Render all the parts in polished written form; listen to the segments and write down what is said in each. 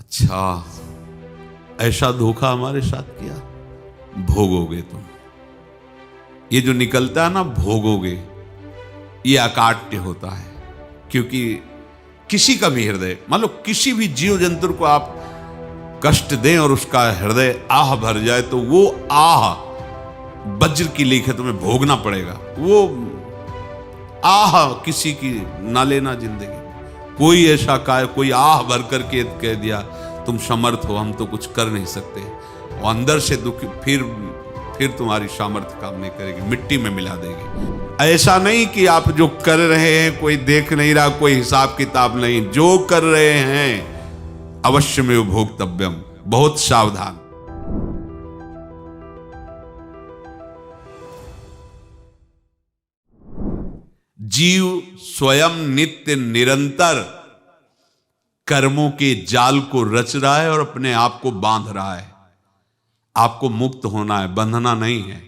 अच्छा, ऐसा धोखा हमारे साथ किया, भोगोगे तुम। ये जो निकलता है ना, भोगोगे, ये अकाट्य होता है। क्योंकि किसी का भी हृदय, मान लो किसी भी जीव जंतु को आप कष्ट दें और उसका हृदय आह भर जाए, तो वो आह वज्र की लीक है, तुम्हें भोगना पड़ेगा। वो आह किसी की ना लेना जिंदगी। कोई ऐसा कोई आह भर करके कह दिया तुम समर्थ हो, हम तो कुछ कर नहीं सकते, और अंदर से दुख, फिर तुम्हारी सामर्थ्य काम नहीं करेगी, मिट्टी में मिला देगी। ऐसा नहीं कि आप जो कर रहे हैं कोई देख नहीं रहा, कोई हिसाब किताब नहीं, जो कर रहे हैं अवश्य में भोक्तव्यम, बहुत सावधान। जीव स्वयं नित्य निरंतर कर्मों के जाल को रच रहा है और अपने आप को बांध रहा है। आपको मुक्त होना है, बंधना नहीं है।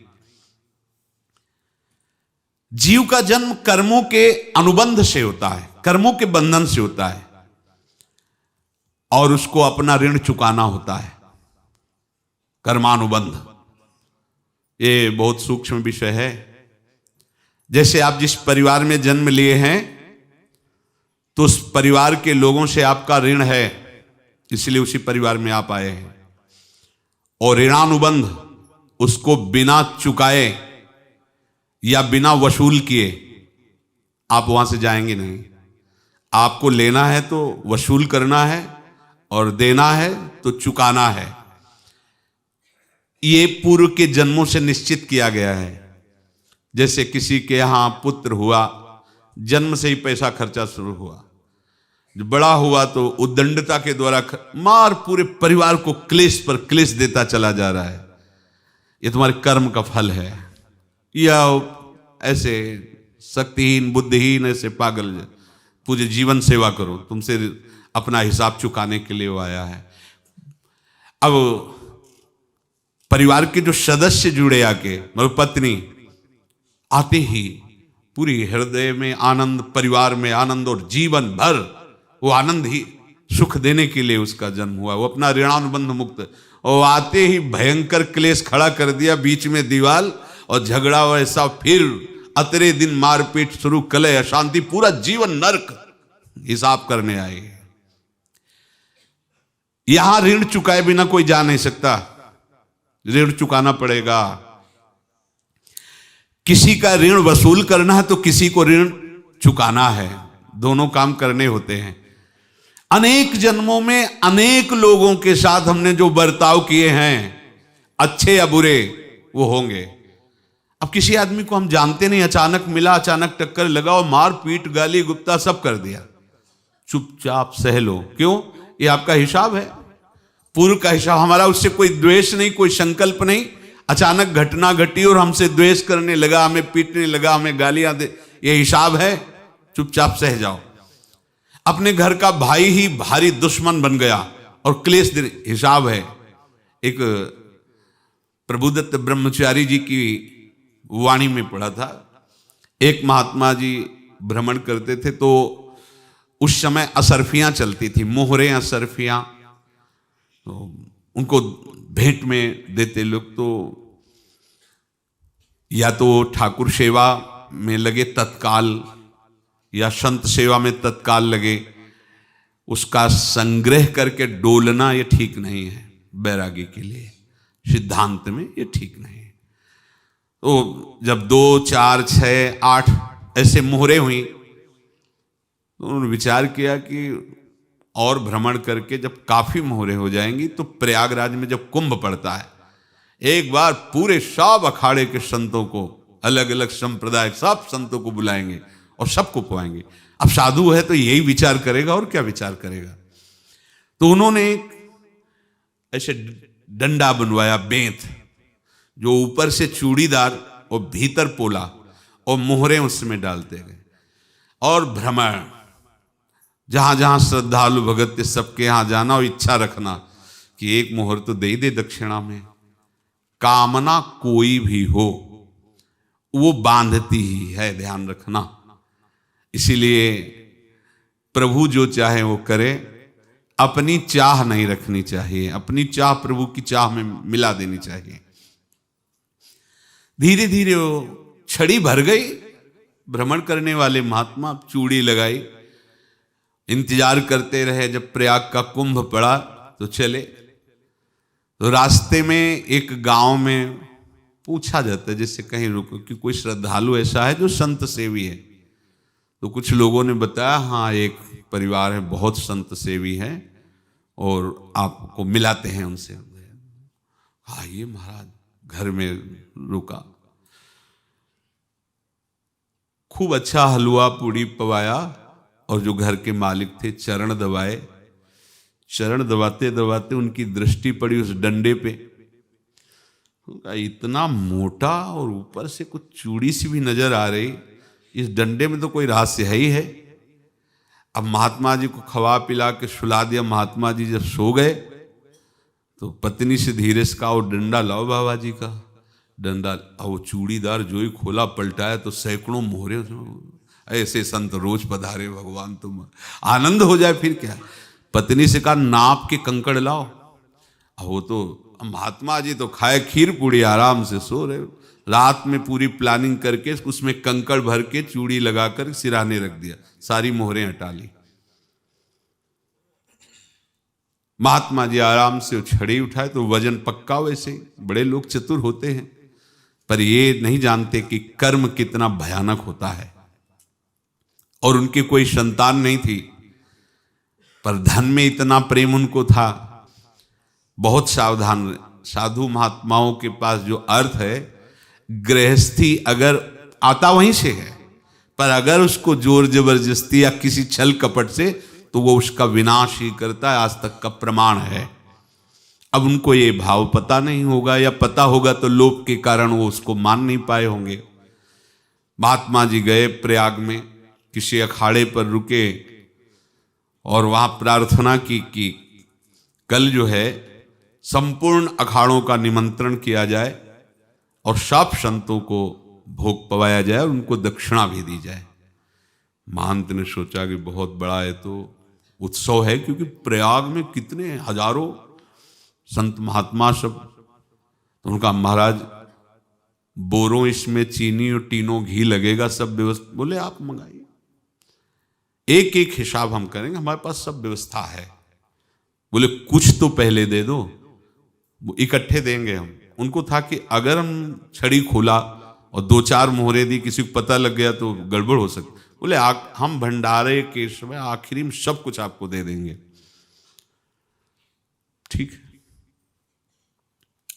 जीव का जन्म कर्मों के अनुबंध से होता है, कर्मों के बंधन से होता है, और उसको अपना ऋण चुकाना होता है। कर्मानुबंध ये बहुत सूक्ष्म विषय है। जैसे आप जिस परिवार में जन्म लिए हैं, तो उस परिवार के लोगों से आपका ऋण है, इसलिए उसी परिवार में आप आए हैं। और ऋणानुबंध, उसको बिना चुकाए या बिना वसूल किए आप वहां से जाएंगे नहीं। आपको लेना है तो वसूल करना है, और देना है तो चुकाना है। ये पूर्व के जन्मों से निश्चित किया गया है। जैसे किसी के यहां पुत्र हुआ, जन्म से ही पैसा खर्चा शुरू हुआ, जो बड़ा हुआ तो उद्दंडता के द्वारा मार पूरे परिवार को क्लेश पर क्लेश देता चला जा रहा है। ये तुम्हारे कर्म का फल है। या ऐसे शक्तिहीन बुद्धिहीन ऐसे पागल पूरे जीवन सेवा करो, तुमसे अपना हिसाब चुकाने के लिए वो आया है। अब परिवार के जो सदस्य जुड़े आके, मतलब पत्नी आते ही पूरी हृदय में आनंद, परिवार में आनंद, और जीवन भर वो आनंद ही सुख देने के लिए उसका जन्म हुआ। वो अपना ऋणानुबंध मुक्त, और आते ही भयंकर क्लेश खड़ा कर दिया, बीच में दीवाल और झगड़ा वैसा, फिर अतरे दिन मारपीट शुरू, कलह अशांति, पूरा जीवन नरक हिसाब करने आए। यहां ऋण चुकाए बिना कोई जा नहीं सकता, ऋण चुकाना पड़ेगा। किसी का ऋण वसूल करना है तो किसी को ऋण चुकाना है, दोनों काम करने होते हैं। अनेक जन्मों में अनेक लोगों के साथ हमने जो बर्ताव किए हैं, अच्छे या बुरे, वो होंगे। अब किसी आदमी को हम जानते नहीं, अचानक मिला, अचानक टक्कर लगा और मार पीट गाली गुप्ता सब कर दिया, चुपचाप सह लो। क्यों? ये आपका हिसाब है, पूर्व का हिसाब। हमारा उससे कोई द्वेष नहीं, कोई संकल्प नहीं। अचानक घटना घटी और हमसे द्वेष करने लगा, हमें पीटने लगा, हमें गालियां दे, ये हिसाब है, चुपचाप सह जाओ। अपने घर का भाई ही भारी दुश्मन बन गया और क्लेश दे, हिसाब है। एक प्रभुदत्त ब्रह्मचारी जी की वाणी में पढ़ा था, एक महात्मा जी भ्रमण करते थे, तो उस समय असरफियां चलती थी, मोहरे असरफियां, तो उनको भेंट में देते लोग। तो या तो ठाकुर सेवा में लगे तत्काल, या संत सेवा में तत्काल लगे, उसका संग्रह करके डोलना ये ठीक नहीं है बैरागी के लिए, सिद्धांत में ये ठीक नहीं है। तो जब 2, 4, 6, 8 ऐसे मोहरे हुई, तो उन्होंने विचार किया कि और भ्रमण करके जब काफी मोहरे हो जाएंगी तो प्रयागराज में जब कुंभ पड़ता है, एक बार पूरे सब अखाड़े के संतों को, अलग अलग संप्रदाय सब संतों को बुलाएंगे और सबको पवाएंगे। अब साधु है तो यही विचार करेगा, और क्या विचार करेगा। तो उन्होंने ऐसे डंडा बनवाया, बेंत, जो ऊपर से चूड़ीदार और भीतर पोला, और मोहरे उसमें डालते गए। और भ्रमण, जहां जहां श्रद्धालु भगत थे सबके यहां जाना, और इच्छा रखना कि एक मोहर तो दे दे दक्षिणा में। कामना कोई भी हो वो बांधती ही है, ध्यान रखना। इसीलिए प्रभु जो चाहे वो करे, अपनी चाह नहीं रखनी चाहिए, अपनी चाह प्रभु की चाह में मिला देनी चाहिए। धीरे धीरे वो छड़ी भर गई। भ्रमण करने वाले महात्मा चूड़ी लगाई, इंतजार करते रहे। जब प्रयाग का कुंभ पड़ा तो चले। तो रास्ते में एक गांव में पूछा जाता है, जैसे कहीं रुको कि कोई श्रद्धालु ऐसा है जो संत सेवी है। तो कुछ लोगों ने बताया, हाँ एक परिवार है बहुत संत सेवी है और आपको मिलाते हैं उनसे। आइए महाराज, घर में रुका। खूब अच्छा हलवा पूड़ी पवाया और जो घर के मालिक थे चरण दबाए। चरण दबाते दबाते उनकी दृष्टि पड़ी उस डंडे पे। इतना मोटा और ऊपर से कुछ चूड़ी सी भी नजर आ रही, इस डंडे में तो कोई रहस्य है ही है। अब महात्मा जी को खवा पिला के सुला दिया। महात्मा जी जब सो गए तो पत्नी से धीरे से कहा, वो डंडा लाओ बाबा जी का डंडा। वो चूड़ीदार जो ही खोला पलटाया तो सैकड़ों मोहरे। ऐसे संत रोज पधारे भगवान, तुम आनंद हो जाए फिर क्या। पत्नी से कहा, नाप के कंकड़ लाओ। वो तो महात्मा जी तो खाए खीर पूड़ी, आराम से सो रहे। रात में पूरी प्लानिंग करके उसमें कंकड़ भर के चूड़ी लगाकर सिराने रख दिया, सारी मोहरें हटा ली। महात्मा जी आराम से छड़ी उठाए तो वजन पक्का। वैसे बड़े लोग चतुर होते हैं, पर ये नहीं जानते कि कर्म कितना भयानक होता है। और उनकी कोई संतान नहीं थी, पर धन में इतना प्रेम उनको था। बहुत सावधान। साधु महात्माओं के पास जो अर्थ है, गृहस्थी अगर आता वहीं से है, पर अगर उसको जोर जबरदस्ती या किसी छल कपट से, तो वो उसका विनाश ही करता है। आज तक का प्रमाण है। अब उनको ये भाव पता नहीं होगा, या पता होगा तो लोभ के कारण वो उसको मान नहीं पाए होंगे। महात्मा जी गए प्रयाग में, किसी अखाड़े पर रुके और वहां प्रार्थना की कि कल जो है संपूर्ण अखाड़ों का निमंत्रण किया जाए और सब संतों को भोग पवाया जाए और उनको दक्षिणा भी दी जाए। महंत ने सोचा कि बहुत बड़ा है तो उत्सव है, क्योंकि प्रयाग में कितने हजारों संत महात्मा सब। तो उनका महाराज बोरों इसमें चीनी और टीनों घी लगेगा, सब व्यवस्था। बोले आप मंगाइए, एक एक हिसाब हम करेंगे, हमारे पास सब व्यवस्था है। बोले कुछ तो पहले दे दो, वो इकट्ठे देंगे हम। उनको था कि अगर हम छड़ी खोला और दो चार मोहरे दी, किसी को पता लग गया तो गड़बड़ हो सकती। बोले हम भंडारे के समय आखिरी में सब कुछ आपको दे देंगे। ठीक है।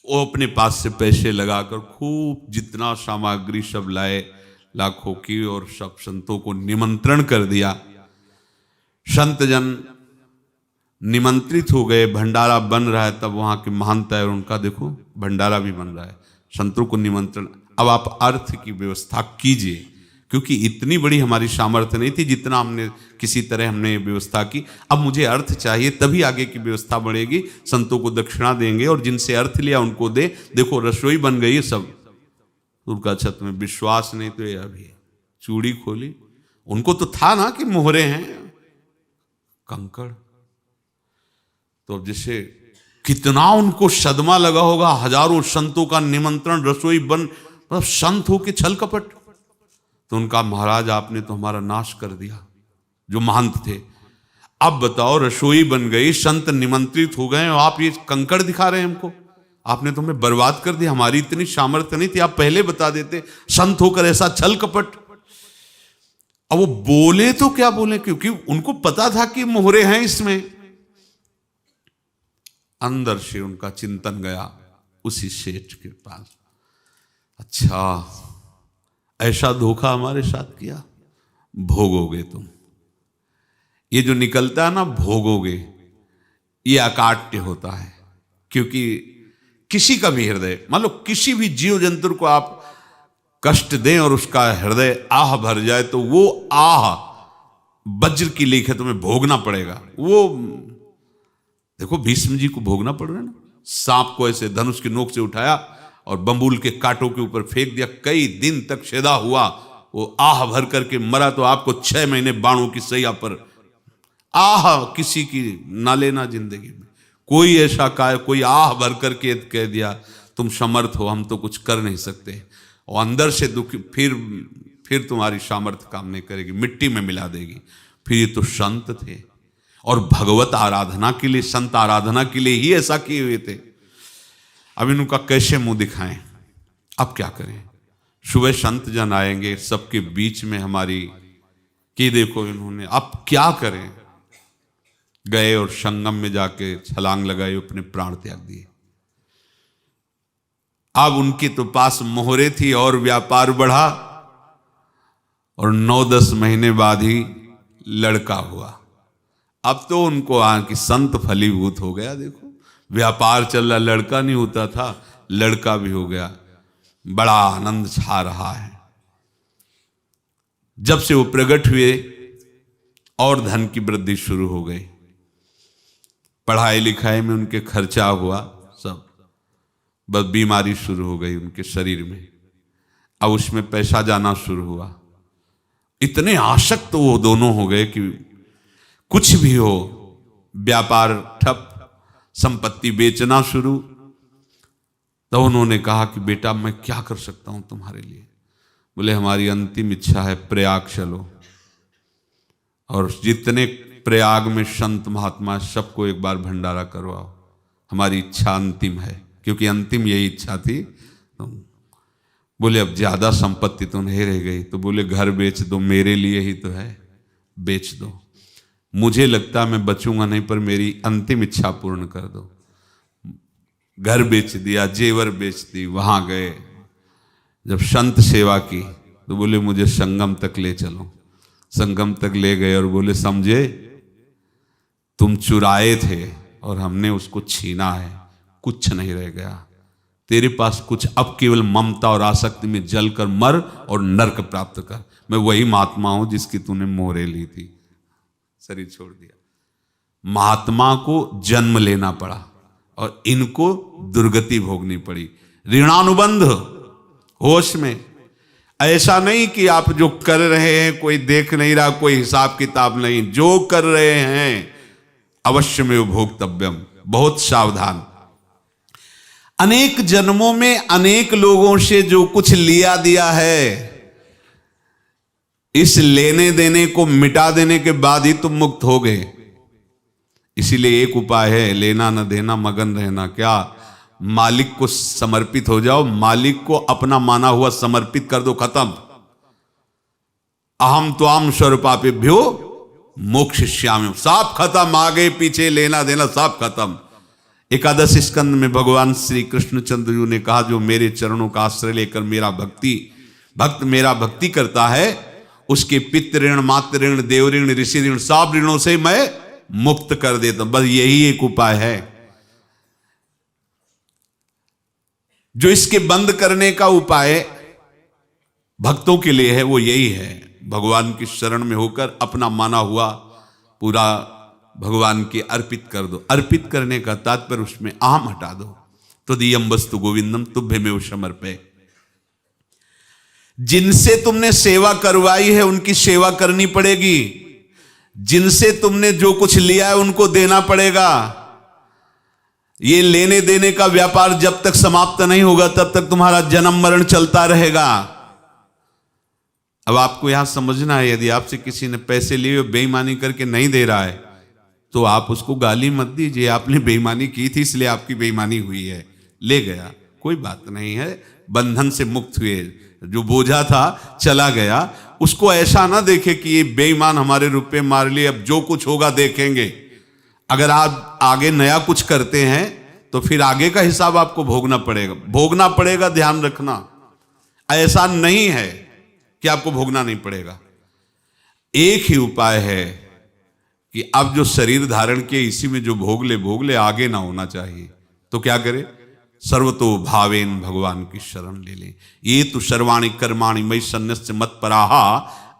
वो अपने पास से पैसे लगाकर खूब जितना सामग्री सब लाए, लाखों की, और सब संतों को निमंत्रण कर दिया। संत जन निमंत्रित हो गए, भंडारा बन रहा है। तब वहां के महंत है और उनका देखो भंडारा भी बन रहा है, संतों को निमंत्रण। अब आप अर्थ की व्यवस्था कीजिए, क्योंकि इतनी बड़ी हमारी सामर्थ्य नहीं थी जितना हमने किसी तरह हमने व्यवस्था की। अब मुझे अर्थ चाहिए, तभी आगे की व्यवस्था बढ़ेगी। संतों को दक्षिणा देंगे और जिनसे अर्थ लिया उनको दे। देखो रसोई बन गई है सब। उनका छत में विश्वास नहीं तो ये अभी चूड़ी खोली। उनको तो था ना कि मोहरे हैं, कंकड़। तो अब जैसे कितना उनको सदमा लगा होगा। हजारों संतों का निमंत्रण, रसोई बन, मतलब संत हो के छल कपट। तो उनका महाराज आपने तो हमारा नाश कर दिया, जो महंत थे। अब बताओ रसोई बन गई, संत निमंत्रित हो गए और आप ये कंकड़ दिखा रहे हैं हमको। आपने तो हमें बर्बाद कर दिया। हमारी इतनी सामर्थ्य नहीं थी, आप पहले बता देते। संत होकर ऐसा छल कपट। अब वो बोले तो क्या बोले, क्योंकि उनको पता था कि मोहरे हैं इसमें। अंदर से उनका चिंतन गया उसी सेठ के पास, अच्छा ऐसा धोखा हमारे साथ किया, भोगोगे तुम। ये जो निकलता है ना भोगोगे, ये अकाट्य होता है। क्योंकि किसी का भी हृदय, मान लो किसी भी जीव जंतु को आप कष्ट दें और उसका हृदय आह भर जाए, तो वो आह वज्र की लेख है, तुम्हें भोगना पड़ेगा। वो देखो भीष्म जी को भोगना पड़ रहा है ना। सांप को ऐसे धनुष की नोक से उठाया और बंबूल के कांटों के ऊपर फेंक दिया, कई दिन तक शेदा हुआ, वो आह भर करके मरा। तो आपको 6 महीने बाणों की सैया पर आह किसी की ना लेना जिंदगी में। कोई ऐसा कोई आह भर करके कह दिया तुम समर्थ हो, हम तो कुछ कर नहीं सकते, और अंदर से दुखी, फिर तुम्हारी सामर्थ्य काम नहीं करेगी, मिट्टी में मिला देगी। फिर ये तो संत थे और भगवत आराधना के लिए, संत आराधना के लिए ही ऐसा किए हुए थे। अब इनका कैसे मुंह दिखाएं, अब क्या करें। सुबह संत जन आएंगे, सबके बीच में हमारी कि देखो इन्होंने, अब क्या करें। गए और संगम में जाके छलांग लगाई, अपने प्राण त्याग दिए। अब उनके तो पास मोहरे थी और व्यापार बढ़ा, और 9-10 महीने बाद ही लड़का हुआ। अब तो उनको कि संत फलीभूत हो गया। देखो व्यापार चल रहा, लड़का नहीं होता था, लड़का भी हो गया। बड़ा आनंद छा रहा है। जब से वो प्रकट हुए और धन की वृद्धि शुरू हो गई, पढ़ाई लिखाई में उनके खर्चा हुआ सब, बस बीमारी शुरू हो गई उनके शरीर में। अब उसमें पैसा जाना शुरू हुआ। इतने आसक्त तो वो दोनों हो गए कि कुछ भी हो, व्यापार ठप, संपत्ति बेचना शुरू। तो उन्होंने कहा कि बेटा मैं क्या कर सकता हूं तुम्हारे लिए। बोले हमारी अंतिम इच्छा है प्रयाग चलो, और जितने प्रयाग में संत महात्मा सबको एक बार भंडारा करवाओ, हमारी इच्छा अंतिम है। क्योंकि अंतिम यही इच्छा थी। तो बोले अब ज्यादा संपत्ति तो नहीं रह गई। तो बोले घर बेच दो, मेरे लिए ही तो है, बेच दो। मुझे लगता मैं बचूंगा नहीं, पर मेरी अंतिम इच्छा पूर्ण कर दो। घर बेच दिया, जेवर बेच दी। वहां गए, जब संत सेवा की तो बोले मुझे संगम तक ले चलो। संगम तक ले गए और बोले समझे तुम चुराए थे और हमने उसको छीना है, कुछ नहीं रह गया तेरे पास कुछ, अब केवल ममता और आसक्ति में जलकर मर और नरक प्राप्त कर। मैं वही महात्मा हूं जिसकी तूने मोहरे ली थी, शरीर छोड़ दिया। महात्मा को जन्म लेना पड़ा और इनको दुर्गति भोगनी पड़ी। ऋणानुबंध होश में, ऐसा नहीं कि आप जो कर रहे हैं कोई देख नहीं रहा, कोई हिसाब किताब नहीं, जो कर रहे हैं अवश्य में भोक्तव्यम। बहुत सावधान। अनेक जन्मों में अनेक लोगों से जो कुछ लिया दिया है, इस लेने देने को मिटा देने के बाद ही तुम मुक्त हो गए। इसीलिए एक उपाय है, लेना न देना मगन रहना। क्या? मालिक को समर्पित हो जाओ, मालिक को अपना माना हुआ समर्पित कर दो, खत्म। अहम त्वाम स्वरूपापेभ्यो मोक्षयिष्यामि, सब खत्म। आगे पीछे लेना देना सब खत्म। एकादश स्कंद में भगवान श्री कृष्णचंद्र जी ने कहा जो मेरे चरणों का आश्रय लेकर भक्त मेरा भक्ति करता है, उसके पितृ ऋण, मातृ ऋण, देव ऋण, ऋषि ऋण, सब ऋणों से मैं मुक्त कर देता हूं। बस यही एक उपाय है जो इसके बंद करने का उपाय भक्तों के लिए है। वो यही है, भगवान की शरण में होकर अपना माना हुआ पूरा भगवान के अर्पित कर दो। अर्पित करने का तात्पर्य उसमें अहम हटा दो। तो दियम वस्तु गोविंदम तुभ्यमेव समर्पये। जिनसे तुमने सेवा करवाई है उनकी सेवा करनी पड़ेगी। जिनसे तुमने जो कुछ लिया है उनको देना पड़ेगा। ये लेने देने का व्यापार जब तक समाप्त नहीं होगा तब तक तुम्हारा जन्म मरण चलता रहेगा। अब आपको यहां समझना है, यदि आपसे किसी ने पैसे लिए बेईमानी करके नहीं दे रहा है तो आप उसको गाली मत दीजिए। आपने बेईमानी की थी इसलिए आपकी बेईमानी हुई है, ले गया, कोई बात नहीं है, बंधन से मुक्त हुए, जो बोझा था चला गया। उसको ऐसा ना देखे कि ये बेईमान हमारे रुपए मार लिए, अब जो कुछ होगा देखेंगे। अगर आप आगे नया कुछ करते हैं तो फिर आगे का हिसाब आपको भोगना पड़ेगा, ध्यान रखना। ऐसा नहीं है कि आपको भोगना नहीं पड़ेगा। एक ही उपाय है कि अब जो शरीर धारण किए इसी में जो भोग ले, आगे ना होना चाहिए। तो क्या करे? सर्वतो भावेन भगवान की शरण ले ले। ये तो सर्वाणि कर्माणि मयि सन्न्यस्य मत्पराः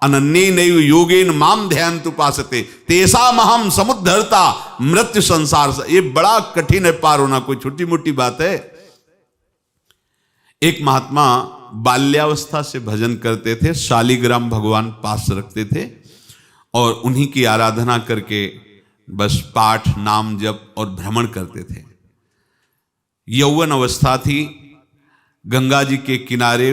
अनन्येनैव योगेन माम ध्यायन्तु उपासते तेषाम् अहं समुद्धर्ता मृत्यु संसार से। ये बड़ा कठिन है पार होना, कोई छोटी मोटी बात है। एक महात्मा बाल्यावस्था से भजन करते थे, शालिग्राम भगवान पास रखते थे और उन्हीं की आराधना करके बस पाठ नाम जप और भ्रमण करते थे। यौवन अवस्था थी, गंगा जी के किनारे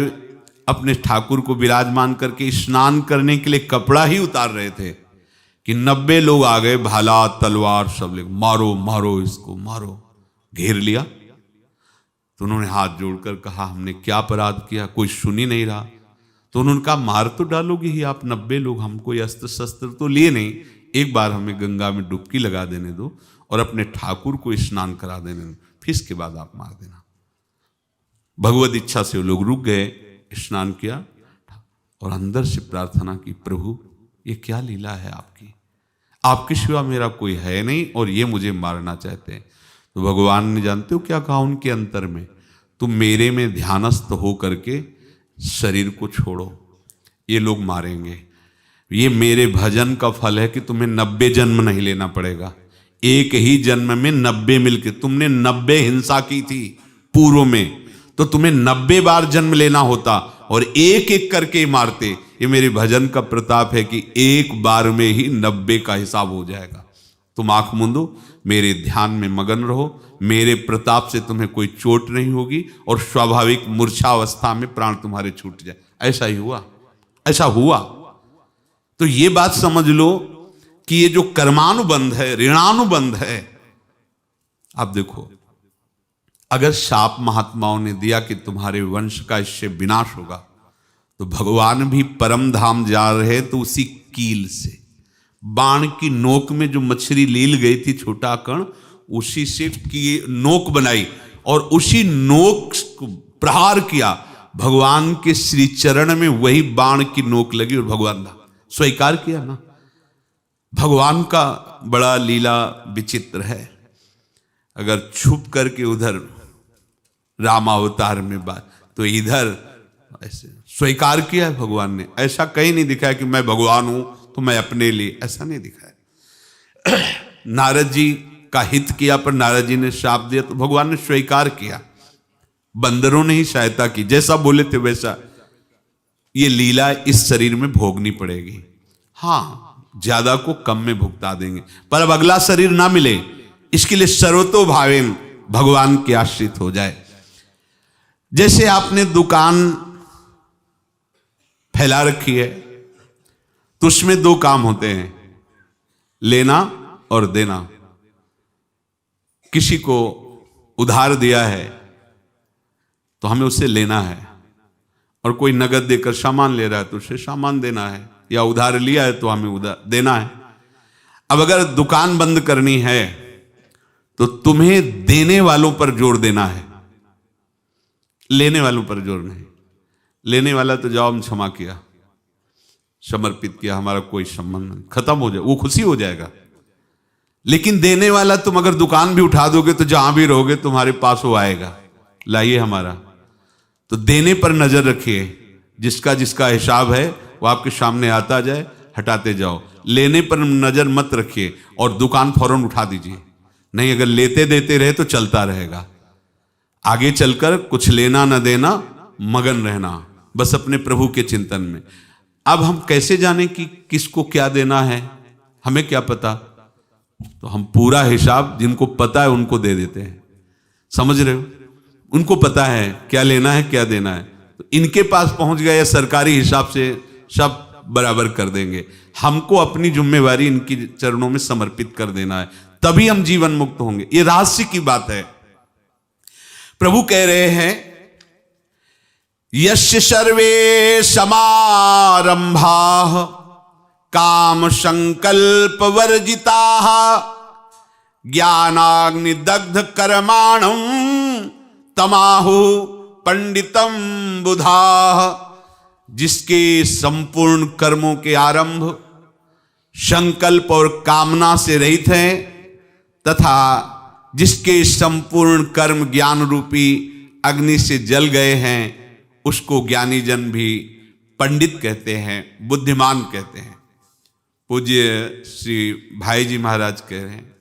अपने ठाकुर को विराजमान करके स्नान करने के लिए कपड़ा ही उतार रहे थे कि 90 लोग आ गए, भाला तलवार सब ले, मारो मारो इसको मारो, घेर लिया। तो उन्होंने हाथ जोड़कर कहा हमने क्या अपराध किया, कोई सुन ही नहीं रहा। तो उन्होंने कहा मार तो डालोगे ही आप 90 लोग, हम कोई अस्त्र शस्त्र तो लिए नहीं, एक बार हमें गंगा में डुबकी लगा देने दो और अपने ठाकुर को स्नान करा देने दो, फिर इसके बाद आप मार देना। भगवत इच्छा से वो लोग रुक गए, स्नान किया और अंदर से प्रार्थना की, प्रभु ये क्या लीला है आपकी, आपके सिवा मेरा कोई है नहीं और ये मुझे मारना चाहते हैं। तो भगवान ने जानते हो क्या कहा उनके अंतर में, तुम मेरे में ध्यानस्थ हो करके शरीर को छोड़ो, ये लोग मारेंगे, ये मेरे भजन का फल है कि तुम्हें 90 जन्म नहीं लेना पड़ेगा, एक ही जन्म में 90 मिलके, तुमने 90 हिंसा की थी पूर्व में, तो तुम्हें 90 बार जन्म लेना होता और एक एक करके मारते। ये मेरे भजन का प्रताप है कि एक बार में ही 90 का हिसाब हो जाएगा। तुम आंख मूंदो, मेरे ध्यान में मगन रहो, मेरे प्रताप से तुम्हें कोई चोट नहीं होगी और स्वाभाविक मूर्छावस्था में प्राण तुम्हारे छूट जाए। ऐसा ही हुआ, ऐसा हुआ। तो ये बात समझ लो कि ये जो कर्मानुबंध है, ऋणानुबंध है। अब देखो, अगर शाप महात्माओं ने दिया कि तुम्हारे वंश का इससे विनाश होगा, तो भगवान भी परम धाम जा रहे तो उसी कील से, बाण की नोक में जो मछली लील गई थी छोटा कण, उसी से की नोक बनाई और उसी नोक को प्रहार किया, भगवान के श्री चरण में वही बाण की नोक लगी और भगवान ने स्वीकार किया ना। भगवान का बड़ा लीला विचित्र है। अगर छुप करके उधर रामावतार में बात, तो इधर ऐसे स्वीकार किया है भगवान ने। ऐसा कहीं नहीं दिखाया कि मैं भगवान हूं तो मैं अपने लिए, ऐसा नहीं दिखाया। नारद जी का हित किया पर नारद जी ने शाप दिया तो भगवान ने स्वीकार किया। बंदरों ने ही सहायता की, जैसा बोले थे वैसा। ये लीला इस शरीर में भोगनी पड़ेगी। हाँ, ज्यादा को कम में भुगता देंगे, पर अब अगला शरीर ना मिले, इसके लिए सर्वतो भावेन भगवान के आश्रित हो जाए। जैसे आपने दुकान फैला रखी है तो उसमें दो काम होते हैं, लेना और देना। किसी को उधार दिया है तो हमें उससे लेना है, और कोई नगद देकर सामान ले रहा है तो उसे सामान देना है, या उधार लिया है तो हमें उधार देना है। अब अगर दुकान बंद करनी है तो तुम्हें देने वालों पर जोर देना है, लेने वालों पर जोर नहीं। लेने वाला तो जाओ हम क्षमा किया, समर्पित किया, हमारा कोई संबंध नहीं, खत्म हो जाए, वो खुशी हो जाएगा। लेकिन देने वाला तुम अगर दुकान भी उठा दोगे तो जहां भी रहोगे तुम्हारे पास वो आएगा, लाइए हमारा। तो देने पर नजर रखिए, जिसका जिसका हिसाब है वो आपके सामने आता जाए, हटाते जाओ। लेने पर नजर मत रखिए और दुकान फौरन उठा दीजिए, नहीं अगर लेते देते रहे तो चलता रहेगा। आगे चलकर कुछ लेना न देना, मगन रहना बस अपने प्रभु के चिंतन में। अब हम कैसे जाने कि किसको क्या देना है, हमें क्या पता? तो हम पूरा हिसाब जिनको पता है उनको दे देते हैं, समझ रहे हो? उनको पता है क्या लेना है क्या देना है, तो इनके पास पहुंच गए या सरकारी हिसाब से सब बराबर कर देंगे। हमको अपनी जिम्मेवारी इनकी चरणों में समर्पित कर देना है, तभी हम जीवन मुक्त होंगे। ये रहस्य की बात है। प्रभु कह रहे हैं, यस्य सर्वे समारंभाः काम संकल्प वर्जिताः ज्ञानाग्नि दग्ध कर्माणं तमाहु पंडितम बुधाः। जिसके संपूर्ण कर्मों के आरंभ संकल्प और कामना से रहित हैं, तथा जिसके संपूर्ण कर्म ज्ञान रूपी अग्नि से जल गए हैं, उसको ज्ञानी जन भी पंडित कहते हैं, बुद्धिमान कहते हैं। पूज्य श्री भाई जी महाराज कह रहे हैं,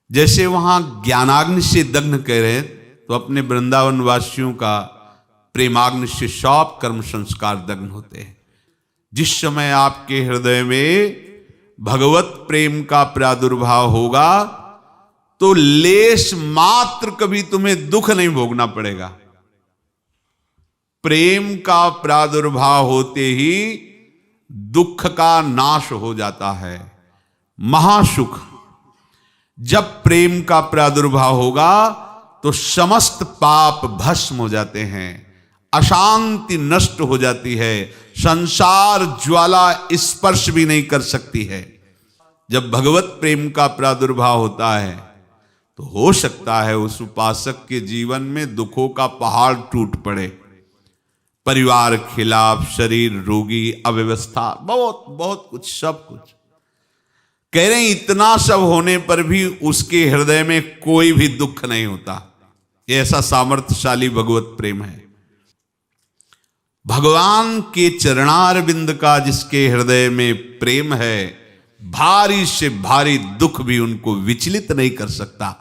जैसे वहां ज्ञानाग्नि से दग्न कह रहे हैं, तो अपने वृंदावन वासियों का प्रेमाग्नि से सब कर्म संस्कार दग्न होते हैं। जिस समय आपके हृदय में भगवत प्रेम का प्रादुर्भाव होगा तो लेश मात्र कभी तुम्हें दुख नहीं भोगना पड़ेगा। प्रेम का प्रादुर्भाव होते ही दुख का नाश हो जाता है, महासुख। जब प्रेम का प्रादुर्भाव होगा तो समस्त पाप भस्म हो जाते हैं, अशांति नष्ट हो जाती है, संसार ज्वाला स्पर्श भी नहीं कर सकती है। जब भगवत प्रेम का प्रादुर्भाव होता है तो हो सकता है उस उपासक के जीवन में दुखों का पहाड़ टूट पड़े, परिवार खिलाफ, शरीर रोगी, अव्यवस्था, बहुत बहुत कुछ, सब कुछ। कह रहे हैं इतना सब होने पर भी उसके हृदय में कोई भी दुख नहीं होता। ये ऐसा सामर्थ्यशाली भगवत प्रेम है। भगवान के चरणारविंद का जिसके हृदय में प्रेम है, भारी से भारी दुख भी उनको विचलित नहीं कर सकता।